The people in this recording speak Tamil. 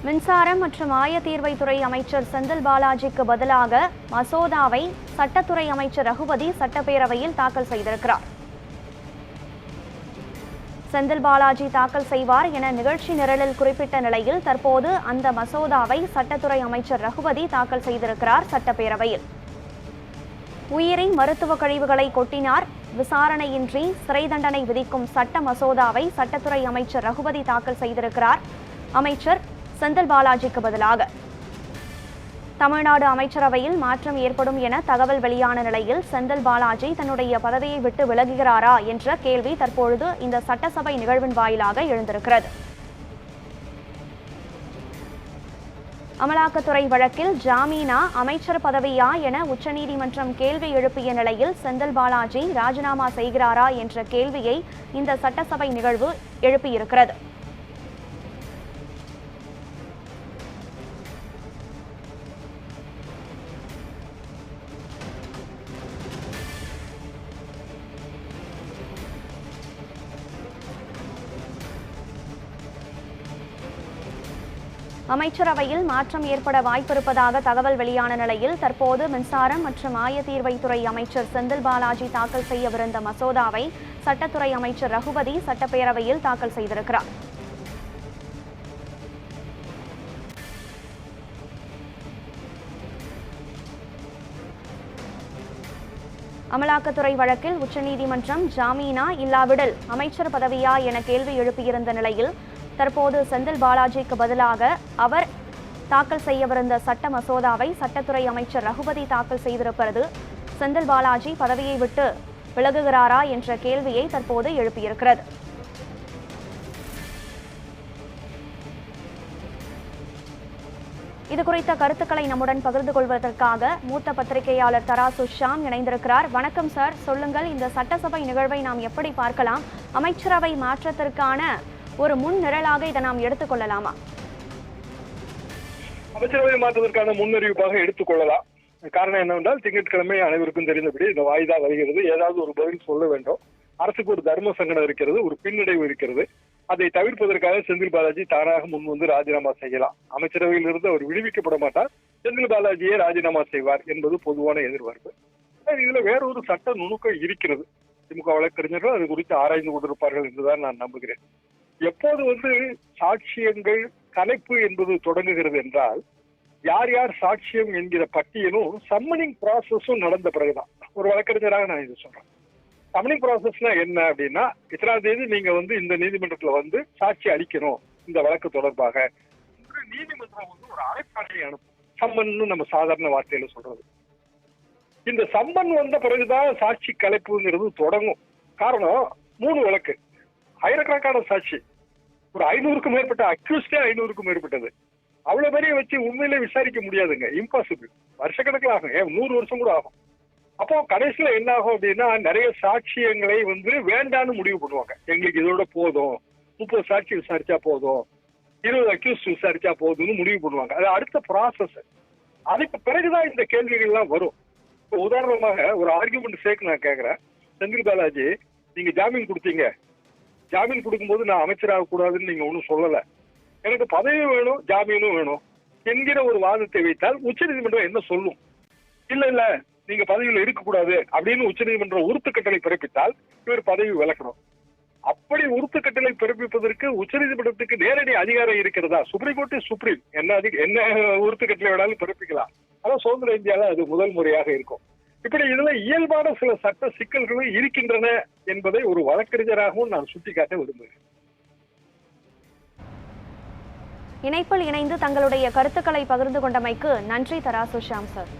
மின்சாரம் மற்றும் ஆயத்தீர்வைத்துறை அமைச்சர் செந்தில் பாலாஜிக்கு பதிலாக மசோதாவை சட்டத்துறை அமைச்சர் ரகுபதி சட்டப்பேரவையில் தாக்கல் செய்திருக்கிறார். செந்தில் பாலாஜி தாக்கல் செய்வார் என நிகழ்ச்சி நிரலில் குறிப்பிட்ட நிலையில் தற்போது அந்த மசோதாவை சட்டத்துறை அமைச்சர் ரகுபதி தாக்கல் செய்திருக்கிறார். சட்டப்பேரவையில் உயிரி மருத்துவ கழிவுகளை கொட்டினார், விசாரணையின்றி சிறை தண்டனை விதிக்கும் சட்ட மசோதாவை சட்டத்துறை அமைச்சர் ரகுபதி தாக்கல் செய்திருக்கிறார். அமைச்சர் செந்தில் பாலாஜிக்கு பதிலாக தமிழ்நாடு அமைச்சரவையில் மாற்றம் ஏற்படும் என தகவல் வெளியான நிலையில் செந்தில் பாலாஜி தன்னுடைய பதவியை விட்டு விலகுகிறாரா என்ற கேள்வி தற்பொழுது இந்த சட்டசபை நிகழ்வின் வாயிலாக எழுந்திருக்கிறது. அமலாக்கத்துறை வழக்கில் ஜாமீனா அமைச்சர் பதவியா என உச்சநீதிமன்றம் கேள்வி எழுப்பிய நிலையில் செந்தில் பாலாஜி ராஜினாமா செய்கிறாரா என்ற கேள்வியை இந்த சட்டசபை நிகழ்வு எழுப்பியிருக்கிறது. அமைச்சரவையில் மாற்றம் ஏற்பட வாய்ப்பிருப்பதாக தகவல் வெளியான நிலையில் தற்போது மின்சாரம் மற்றும் ஆயத்தீர்வைத்துறை அமைச்சர் செந்தில் பாலாஜி தாக்கல் செய்யவிருந்த மசோதாவை சட்டத்துறை அமைச்சர் ரகுபதி சட்டப்பேரவையில் தாக்கல் செய்திருக்கிறார். அமலாக்கத்துறை வழக்கில் உச்சநீதிமன்றம் ஜாமீனா இல்லாவிடில் அமைச்சர் பதவியா என கேள்வி எழுப்பியிருந்த நிலையில் தற்போது செந்தில் பாலாஜிக்கு பதிலாக அவர் தாக்கல் செய்யவிருந்த சட்ட மசோதாவை சட்டத்துறை அமைச்சர் ரகுபதி தாக்கல் செய்திருப்பது செந்தில் பாலாஜி பதவியை விட்டு விலகுகிறாரா என்ற கேள்வியை தற்போது எழுப்பியிருக்கிறது. இதுகுறித்த கருத்துக்களை நம்முடன் பகிர்ந்து கொள்வதற்காக மூத்த பத்திரிகையாளர் தராசு ஷாம் இணைந்திருக்கிறார். வணக்கம் சார், சொல்லுங்கள், இந்த சட்டசபை நிகழ்வை நாம் எப்படி பார்க்கலாம்? அமைச்சரவை மாற்றத்திற்கான ஒரு முன் நிரலாக இதை நாம் எடுத்துக்கொள்ளலாமா? அமைச்சரவை மாற்றத்திற்கான முன்னறிவிப்பாக எடுத்துக்கொள்ளலாம். காரணம் என்னவென்றால் திங்கட்கிழமை அனைவருக்கும் தெரிந்தபடி இந்த வாய்தா வருகிறது. ஏதாவது ஒரு பதில் சொல்ல வேண்டும். அரசுக்கு ஒரு தர்ம சங்கடம் இருக்கிறது, ஒரு பின்னடைவு இருக்கிறது. அதை தவிர்ப்பதற்காக செந்தில் பாலாஜி தானாக முன் வந்து ராஜினாமா செய்யலாம். அமைச்சரவையில் இருந்து அவர் விடுவிக்கப்பட மாட்டார், செந்தில் பாலாஜியே ராஜினாமா செய்வார் என்பது பொதுவான எதிர்பார்ப்பு. இதுல வேற ஒரு சட்ட நுணுக்கம் இருக்கிறது. திமுக வழக்கறிஞர்கள் அது குறித்து ஆராய்ந்து கொண்டிருப்பார்கள் என்றுதான் நான் நம்புகிறேன். எப்போது சாட்சியங்கள் கலைப்பு என்பது தொடங்குகிறது என்றால் யார் யார் சாட்சியம் என்கிற பட்டியலும் சம்மனிங் ப்ராசஸும் நடந்த பிறகுதான். ஒரு வழக்கறிஞராக நான் இது சொல்றேன். சம்மனிங் ப்ராசஸ்னா என்ன அப்படின்னா, இத்தனாம் தேதி நீங்க இந்த நீதிமன்றத்துல சாட்சி அளிக்கணும் இந்த வழக்கு தொடர்பாக நீதிமன்றம் ஒரு அழைப்பாணையை அனுப்பும். சம்மன் நம்ம சாதாரண வார்த்தையில சொல்றது. இந்த சம்மன் வந்த பிறகுதான் சாட்சி கலைப்புங்கிறது தொடங்கும். காரணம் 3 வழக்கு, ஆயிரக்கணக்கான சாட்சி, ஒரு 500க்கும் மேற்பட்ட அக்யூஸ்டே 500க்கும் மேற்பட்டது. அவ்வளவு பேரையும் வச்சு உண்மையிலே விசாரிக்க முடியாதுங்க, இம்பாசிபிள். வருஷக்கணக்கில் ஆகும், 100 வருஷம் கூட ஆகும். அப்போ கடைசியில என்ன ஆகும் அப்படின்னா, நிறைய சாட்சியங்களை வேண்டான்னு முடிவு பண்ணுவாங்க. எங்களுக்கு இதோட போதும், 30 சாட்சி விசாரிச்சா போதும், 20 அக்யூஸ்ட் விசாரிச்சா போதும்னு முடிவு பண்ணுவாங்க. அது அடுத்த ப்ராசஸ். அதுக்கு பிறகுதான் இந்த கேள்விகள் எல்லாம் வரும். இப்போ உதாரணமாக ஒரு ஆர்குமெண்ட் சேர்க்க நான் கேட்கிறேன். செந்தில் பாலாஜி, நீங்க ஜாமீன் கொடுத்தீங்க, ஜாமீன் கொடுக்கும்போது நான் அமைச்சராக கூடாதுன்னு நீங்க ஒன்றும் சொல்லல, எனக்கு பதவியும் வேணும் ஜாமீனும் வேணும் என்கிற ஒரு வாதத்தை வைத்தால் உச்சநீதிமன்றம் என்ன சொல்லும்? இல்ல நீங்க பதவியில் இருக்கக்கூடாது அப்படின்னு உச்சநீதிமன்றம் உறுத்து கட்டளை பிறப்பித்தால் இவர் பதவி விலக்கணும். அப்படி உறுத்து கட்டளை பிறப்பிப்பதற்கு உச்சநீதிமன்றத்துக்கு நேரடி அதிகாரம் இருக்கிறதா? சுப்ரீம் கோர்ட்டு சுப்ரீம் என்ன உறுத்து கட்டளை வேணாலும் பிறப்பிக்கலாம். ஆனா சுதந்திர இந்தியாவில் அது முதல் முறையாக இருக்கும். இப்படி இதுல இயல்பான சில சட்ட சிக்கல்களும் இருக்கின்றன என்பதை ஒரு வழக்கறிஞராகவும் நான் சுட்டிக்காட்ட விரும்புகிறேன். இணைப்பில் இணைந்து தங்களுடைய கருத்துக்களை பகிர்ந்து கொண்டமைக்கு நன்றி தராசு ஷாம் சார்.